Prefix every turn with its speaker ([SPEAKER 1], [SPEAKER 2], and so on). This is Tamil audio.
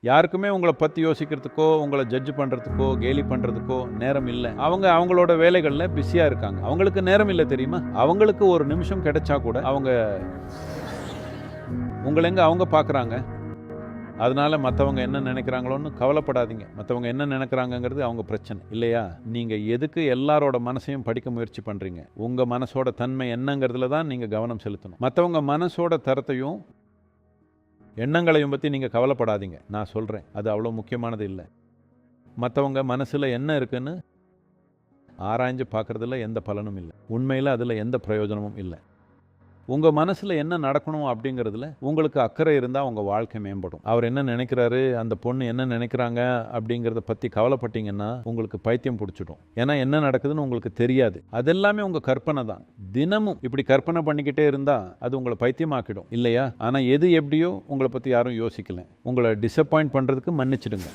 [SPEAKER 1] யாருக்குமே உங்களை பற்றி யோசிக்கிறதுக்கோ உங்களை ஜட்ஜ் பண்ணுறதுக்கோ கேலி பண்ணுறதுக்கோ நேரம் இல்லை. அவங்களோட வேலைகளில் பிஸியாக இருக்காங்க. அவங்களுக்கு நேரம் இல்லை தெரியுமா? அவங்களுக்கு ஒரு நிமிஷம் கிடைச்சா கூட உங்களை அவங்க பார்க்குறாங்க. அதனால மற்றவங்க என்ன நினைக்கிறாங்களோன்னு கவலைப்படாதீங்க. மற்றவங்க என்ன நினைக்கிறாங்கங்கிறது அவங்க பிரச்சனை இல்லையா? நீங்கள் எதுக்கு எல்லாரோட மனசையும் படிக்க முயற்சி பண்ணுறீங்க? உங்கள் மனசோட தன்மை என்னங்கிறதுல தான் நீங்கள் கவனம் செலுத்தணும். மற்றவங்க மனசோட தரத்தையும் எண்ணங்களையும் பற்றி நீங்கள் கவலைப்படாதீங்க. நான் சொல்கிறேன், அது அவ்வளோ முக்கியமானது இல்லை. மற்றவங்க மனசில் என்ன இருக்குன்னு ஆராய்ஞ்சு பார்க்குறதுல எந்த பலனும் இல்லை. உண்மையில் அதில் எந்த பிரயோஜனமும் இல்லை. உங்கள் மனசில் என்ன நடக்கணும் அப்படிங்கிறதுல உங்களுக்கு அக்கறை இருந்தால் உங்கள் வாழ்க்கை மேம்படும். அவர் என்ன நினைக்கிறாரு, அந்த பொண்ணு என்ன நினைக்கிறாங்க அப்படிங்கிறத பற்றி கவலைப்பட்டீங்கன்னா உங்களுக்கு பைத்தியம் பிடிச்சிடும். ஏன்னா என்ன நடக்குதுன்னு உங்களுக்கு தெரியாது. அதெல்லாமே உங்கள் கற்பனை தான். தினமும் இப்படி கற்பனை பண்ணிக்கிட்டே இருந்தால் அது உங்களை பைத்தியமாக்கிடும் இல்லையா? ஆனால் எது எப்படியோ உங்களை பற்றி யாரும் யோசிக்கல. உங்களை டிசப்பாயிண்ட் பண்ணுறதுக்கு மன்னிச்சிடுங்க.